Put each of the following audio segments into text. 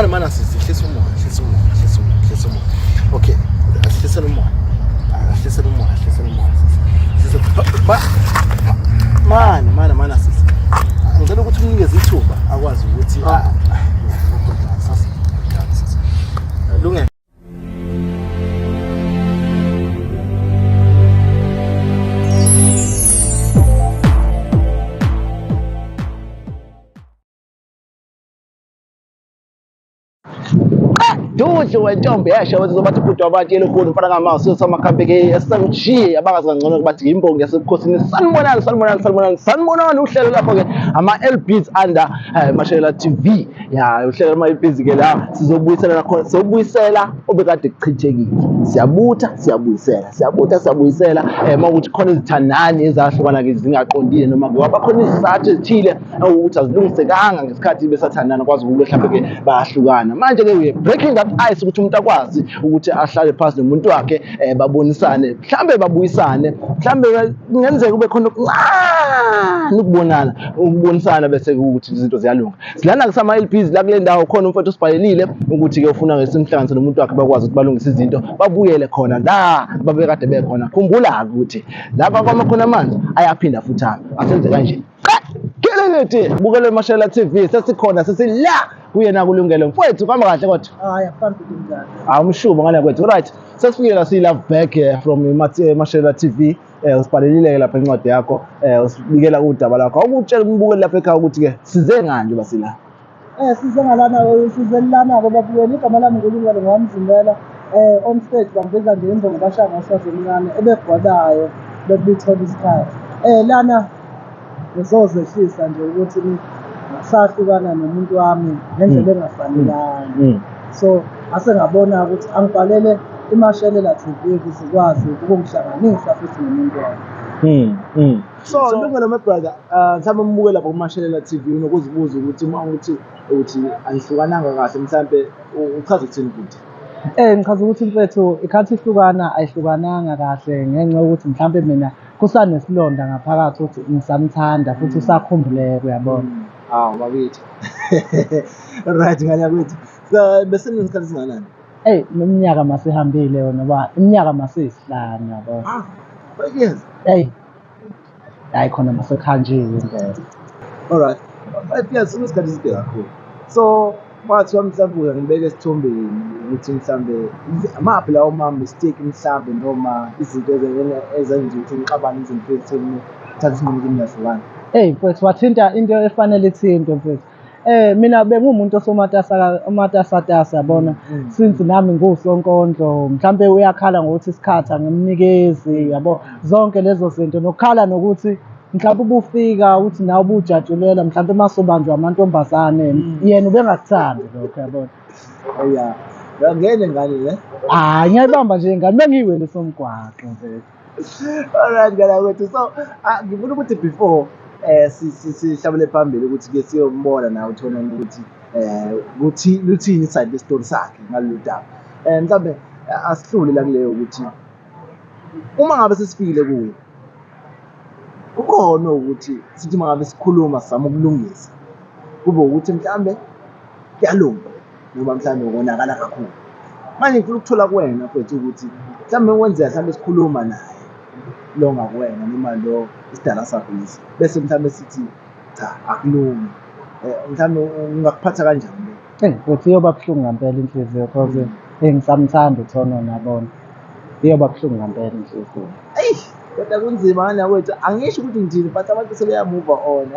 Mana sisi hlisa umoya. Okay. Hlisa umoya. Mana sisi. Ngicela ukuthi unikeze ithuba akwazi ukuthi lunge Dude wentombi yasho ukuthi bathi ubhuti wabatshela ukhulu mfana ngamaso samakhambi ke SMG abangazi kangcono bathi imbongi yasebukhosini sanibonani uhlelo lapho ke ama LBs under Mashayela TV ya uhlelo ama LBs ke la sizobuyisela nakhona sobuyisela obekade kuchithekile siyabuyisela mawukuthi khona izithandani ezahlukana ke zingaqondile noma kwaba khona izizathu ezithile ukuthi azilungisekanga ngesikhathi besathandana kwazi ukuthi mhlawumbe ke bayahlukana manje ke we breaking that ice ukuthi umuntu akwazi ukuthi ahlale phansi nomuntu wakhe babonisane mhlambe babuyisane mhlambe kungenzeka kube khona ukubonisana bese ukuthi izinto ziyalunga silana kusama LPs la kule ndawo khona umfowethu usibhalelile ukuthi ke ufuna ngesimhlanganise nomuntu wakhe bakwazi ukuthi balungise izinto babuyele khona la babekade bekhona khumbula ukuthi lapha kwama khona amanzi ayaphinda futhi asenze kanje kelelete bukele Mashayela TV sesikhona sesila kuyena kulungele mfowethu kwama kahle kodwa phambili njalo awumshubo ngale kwethu right sesifikile la si love back from Mashayela TV usibhalelile lapha incwadi yakho usibikela udaba lakho awukutshela umbukeli lapha ekhaya ukuthi ke size nganje basila size lana babuyela igama lami ngolungelo ngwamzindela on stage bangeza nje imbongo bashaka ngasasemncane ebegwadayo bekuthola isikhathi lana ngizozehlisa nje ukuthi sahlukana nomuntu wami ngendlela engafanelanga so asengabona ukuthi angibhalele iMashayela TV ukuze sikwazi ukungihlanganisa futhi nomuntu wami so lungelo my brother mhlawumbe umbuke lapha kuMashayela TV unokuzibuza ukuthi uma uthi ayihlukananga kahle mhlawumbe uchaza ukuthini futhi ngichaza ukuthi mfethu ikhathi ihlukana ayihlukananga kahle ngenxa yokuthi mhlawumbe mina kusanesilonda ngaphakathi ukuthi ngisamthanda futhi usakhumbuleke uyabona bakithi right ngaya kwethu bese nisikhathi singanani neminyaka masihambile yona ba iminyaka masisihlanu yabona 5 years hayi khona masekhanjiwe impela alright 5 years nisikhathi side kakhulu so bathi mhlawumbe ngibeke esithombeni ukuthi mhlawumbe amaphi lawo mistake mhlawumbe noma izinto ezenza ukuthi ngixabane izinto ezithini thatha isinqumo kungahlukana mfethu wathinta into efanele ithinte mfethu mina bengumuntu omatasatasa yabona since nami ngusonkondlo mhlambe uyakhala ngokuthi isikhatha ngimnikezi yabo zonke lezo zinto nokukhala nokuthi mhlawumbe ubufika uthi nawe ubujatshulela mhlawumbe masobanjwa amantombazane yena ubengakuthandi lokho yabona ngene ngane ne ngiyayibamba nje ngane bengiyiwele somgwaqo mfethu alright ngala kwethu so ngifuna ukuthi before sihlabele phambili ukuthi ke siyombona nawe uthona ukuthi luthini side story sakhe ngalolu daba mhlambe asihlule la kuleyo ukuthi uma ngabe sesifikile kuyo kukhona ukuthi sithi mangabe sikhuluma sizama ukulungisa kube ukuthi mhlambe kuyalunga noma mhlambe ukonakala kakhulu manje ngifuna ukuthola kuwena mfethu ukuthi mhlambe wenzeka mhlambe sikhuluma naye lo ngakuwena noma lo isidala sakho lesi bese mhlambe sithi cha akulungi mhlambe ungakuphatha kanjani futhi iyoba buhlungu ngempela inhliziyo because ngisamthanda uThono nabona iyoba buhlungu ngempela inhliziyo kodwa kunzima ngana kwethu angisho ukuthi ngithini but abantu sebeyamove on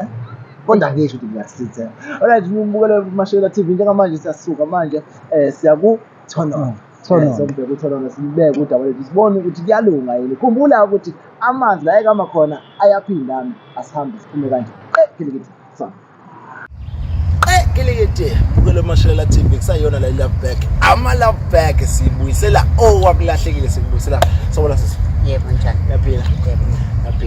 kodwa ngisho ukuthi ngiyasitha alright umbukele Mashayela TV njengamanje siyasuka manje siya ku Thono sonke kuThono sibeke udaba lethu sibone ukuthi kuyalunga yini khumbula ukuthi amanzi la ekama khona ayaphindana asihambe siphume kanje kelekete sa kelekete bukele Mashayela TV kusayona la love back ama love back sibuyisela wakulahlekile sibuyisela sobona sisi yebo njani yaphila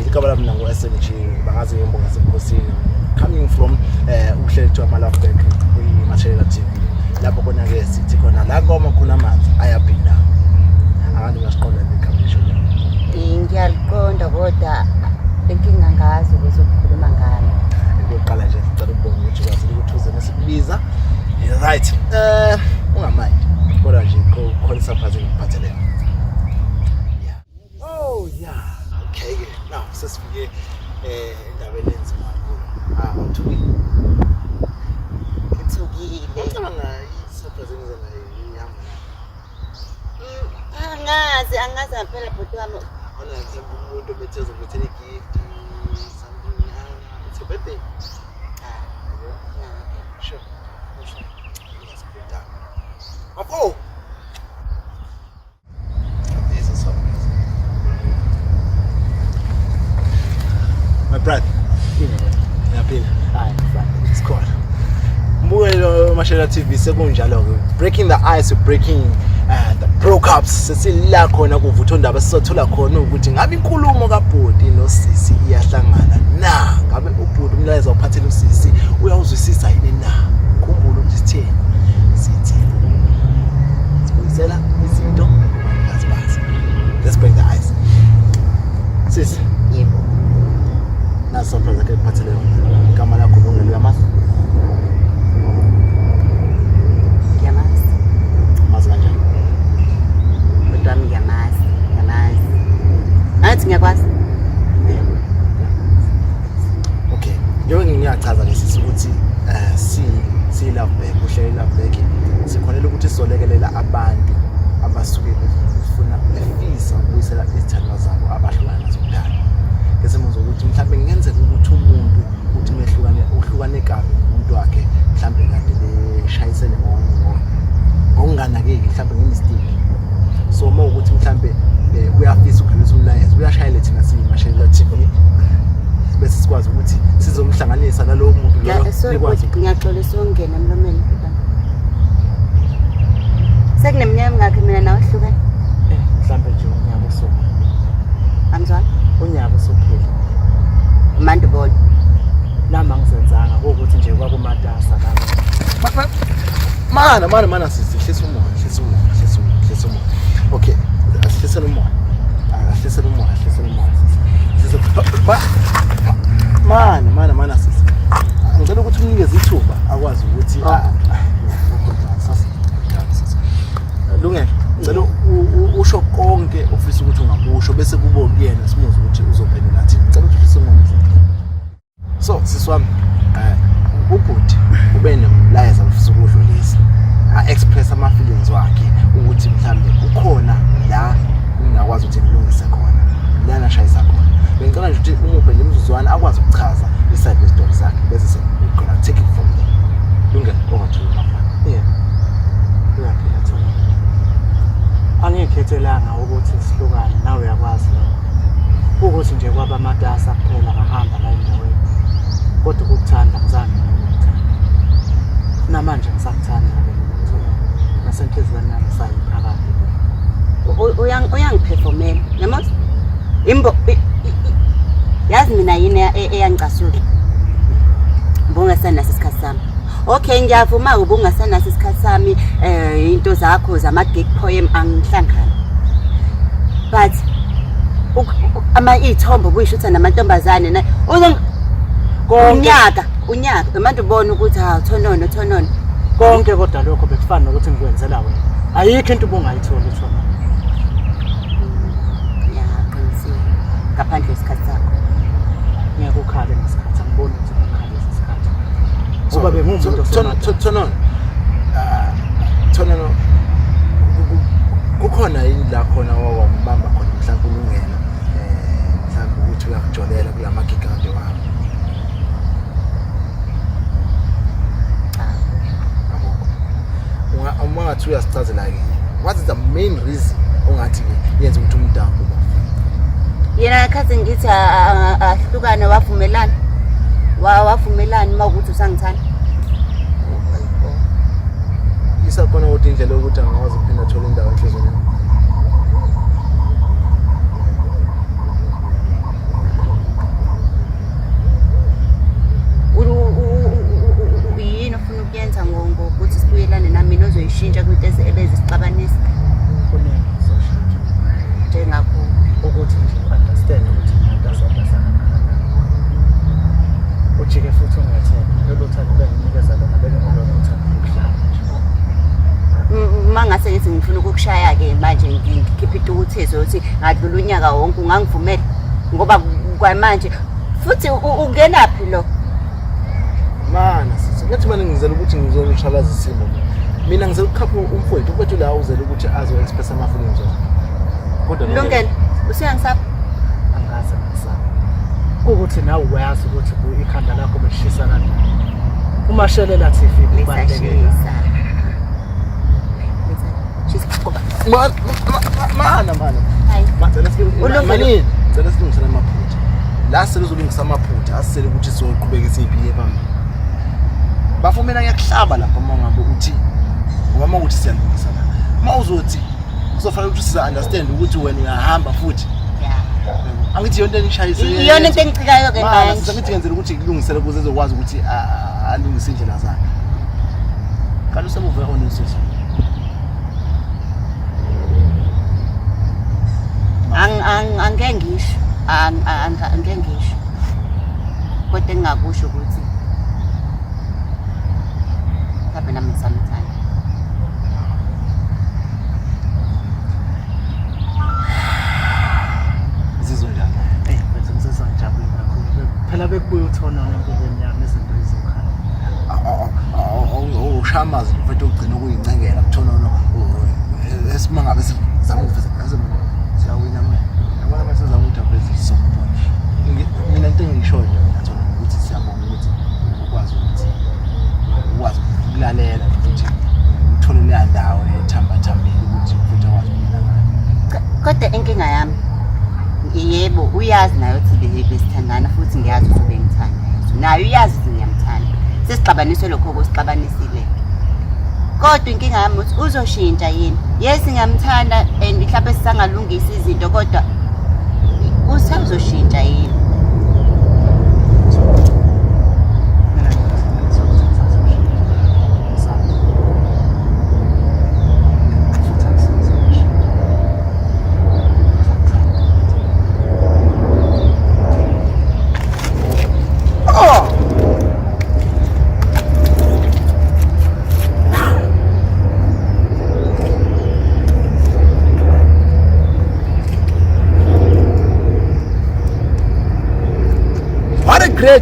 ikaba lami nango SMG bangazi ngembo ngasebukhosini coming from uhlelo to ama love back kwiMashayela TV lapho khona ke sithi khona la ngoma khona amanzi ayaphinda abantu ngasiqonda nekhambiso ngiyaliqonda kodwa inkinga ngazi ukuzokhuluma ngani ngokuqala nje sicela ukubonga ukuthi wazi ukuthi uze nesikubize Visa. Right. Ungamind. Kodwa nje khona surprise ngiphathele. Yeah. Oh yeah. Okay. Now sesifike endabeni enzima kakhulu. Uthukile. Ngithukile. Ucabanga surprise engizena ihamba. Angazi phela bhuti wami. Ona mhlawumbe umuntu obetheza ukuthi gift something it's your birthday. Sure. Let's put it down. Apo. This is so amazing. My brother. Yaphila. Hayi, fine. It's cool. Mbukelo Mashela TV sekunjalo ke. Breaking the ice, breaking the breakups. Sesila khona kuvutha indaba sisothola khona ukuthi ngabe inkulumo kaBhodi noSisi iyahlangana na. Ngabe uBhodi umlayezo uphathele uSisi uyawuzwisisa yini na. Khumbula ukuthi sitheni. Sithi sibuyisela izinto ngazibazi. Let's break the ice. Sis. Yebo. Na surprise ke kuphathele yona. Igama lakho ungelo yamazi. Yamazi. Mazi kanjani? Bhuti wami yamazi. Ngathi ngiyakwazi. Okay. Njengoba ngiyachaza lesisi ukuthi si love back, uhlelo love back. Sikhonela ukuthi sizolekelela abantu abasuke befuna befisa ukuyisela izithandwa zabo abahlukana nazo kudala. Ngesimuzwa ukuthi mhlawumbe ngenzeka ukuthi umuntu uthi uhlukane kabi umuntu wakhe mhlawumbe kade beshayisene ngokunganakeki mhlawumbe ngemistake. So uma ukuthi mhlawumbe uyafisa ukudlulisa umlayezo uyashayela thina siyiMashela TV bese sikwazi ukuthi sizomhlanganisa nalowo muntu lo likwazi. Ngiyaxolisa ungena emlomeni bhuti. Sekuneminyaka ngakhe mina nawe hlukene. Mhlawumbe nje unyaka usopha. Amzwana? Unyaka usophela. Manje bona. Nami ngizenzanga ukuthi nje kwakumatasa kami. Mana sihlisa umoya. Okay. Ahlisa umoya. Mana sisi. Ngicela ukuthi unikeze ithuba akwazi ukuthi Lungelo. Ngicela usho konke ofisa ukuthi ungakusho bese kubo kuyena simuze ukuthi uzophendula thini. Ngicela ukuthi uhlise umoya. So siswami uBhodi ube nomlayezo ofisa ukudlulisa. Express ama feelings wakhe ukuthi mhlambe ukhona la ngingakwazi ukuthi ngilungise khona. Lana shayisa khona. Bengicela nje ukuthi umuphe nje imizuzwana akwazi ukuchaza iside story sakhe bese sengikona take it from there. Lungelo over to you mama. Yeah. Uyaphila Thona. Angikhethelanga ukuthi sihlukane nawe uyakwazi lo. Ukuthi nje kwaba amatasa kuphela ngahamba la endaweni. Kodwa ukuthanda ngizange ngikuthanda. Namanje ngisakuthanda Thona. Nasenhlizweni yami sayiphakade. Uyangiperformela. Yamazi? Imbo yazi mina yini eyangicasula. Ubungasenayo isikhathi sami. Okay ngiyavuma ubungasenayo isikhathi sami into zakho zama gig poem angihlangana. But ithombo buyishutha namantombazane na unyaka manje ubona ukuthi thonono konke kodwa lokho bekufana nokuthi ngikwenzela wena. Ayikho into ubungayithola Thona. Ngaphandle isikhathi sakho. Ngiyakukhala ngesikhathi angiboni ukuthi ngikhala isikhathi. Ngoba bengumuntu Thona kukhona yini la khona wakwambamba khona mhlawumbe ulungena mhlawumbe ukuthi uyakujolela kulama gigante wakho. Ungathi uyasichazela ke. What is the main reason ongathi yenza ukuthi umuntu akho yena akhathi ngithi ahlukane wavumelana mawukuthi usangithanda. Isakhona ukuthi indlela yokuthi angakwazi ukuphinda athola indawo enhlizweni. Yini ofuna ukuyenza ngokuthi sibuyelane nami mina ozoyishintsha kwinto ebezisixabanisa kuningi soshintsha. Njengakho Ukuthi nje understand ukuthi umuntu asabasana. Ujike futhi ungethemba. Lolu thando benginikeza lona bengilona bese ngithi ngifuna ukukushaya-ke manje ngikhiphe itukuthizo ukuthi ngadlula unyaka wonke ungangivumela ngoba kwamanje futhi ungenaphi lo mana ngathi manje ngizela ukuthi ngizonishalaza isimo mina ngizela ukukhapha umfowethu ukwethu la uzela ukuthi azo-express ama-feelings kodwa Lungelo useyangisapha angazi ngisapha ukuthi nawe uyazi ukuthi ikhanda lakho belishisa kanjani uMashelela TV kubalekile mana Ulungile cela silungisele amaphutha la seluzolungisa amaphutha asisele ukuthi sizoqhubeka siphiye phambili bafumena ngiyakuhlaba lapha mangabe uthi ngoba ukuthi siyalungisa la mawuzothi uzofanele ukuthi siza understand ukuthi wena uyahamba futhi angithi yonke enishayise iyona into engicikayo ke manje ngithi ngenzela ukuthi kulungisele ukuze ezokwazi ukuthi alungise indlela zakhe kanti usemuve honest angeke ngisho angeke ngisho kodwa engingakusho ukuthi mhlawumbe nami ngisamthanda zizwe njani bese ngisesangijabule kakhulu phela bekubuye uthona empilweni yami izinto ezikhala ushamazi mfethu ugcina ukuyincengela kuthona esimangabe sizama ukuveza siyawina manje yabona mase sizama ukuthi aveze sokubona mina into engishoyo ngiyathona ukuthi siyabonga ukuthi ukwazi ukulalela futhi uthole le ndawo ethamba thambile ukuthi futhi akwazi ukuyila ngayo kodwa inkinga yami yebo uyazi nayo ukuthi besithandana futhi ngiyazi ukuthi bengithanda nayo uyazi ukuthi ngiyamthanda sesixabaniswe lokho okusixabanisile kodwa inkinga yami ukuthi uzoshintsha yini yes ngiyamthanda and mhlawumbe sisangalungisa izinto kodwa usazoshintsha yini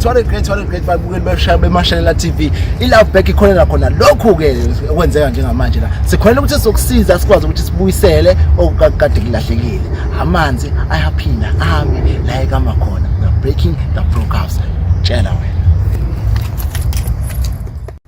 What a great babukeli beshaya beMashelela TV ilove back ikhonela khona lokhu ke okwenzeka njengamanje la sikholela ukuthi sizokusiza sikwazi ukuthi sibuyisele okukade kulahlekile amanzi ayaphinda ame la ekama khona we are breaking the broadcast tshela wena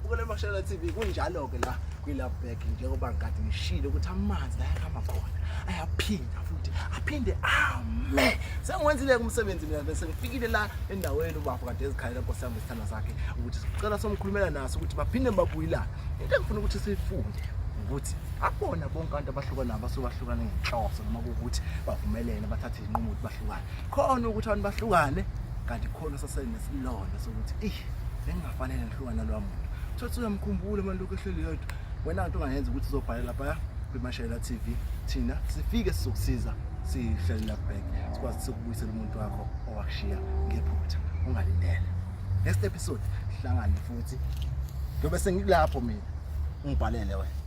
ukule Mashelela TV kunjalo ke la kwilove back njengoba ngikade ngishilo ukuthi amanzi la ekama khona ayaphinda futhi aphinde ame sengwenzile umsebenzi mina bese ngifikile la endaweni ubafo kade ezikhalela Nkosi yami isithanda sakhe ukuthi sicela somkhulumela naso ukuthi baphinde babuyilana into engifuna ukuthi sifunde ukuthi akubona bonke abantu abahlukana abasobahlukana ngenhloso noma ukuthi bavumelene bathathe izinqumo ukuthi bahlukane khona ukuthi abantu bahlukane kanti khona sasenesilonda sokuthi bengafanele ngihlukana nalwamuntu thothi uyamkhumbula manje lokho ehleli yedwa wena into ungayenza ukuthi uzobhalela lapha kwiMashelela TV thina sifike sizokusiza sihlele la back sikwazi ukubuyisela umuntu wakho owakushiya ngephutha ungalindele next episode sihlangane futhi ngoba sengikulapho mina ungibhalele wena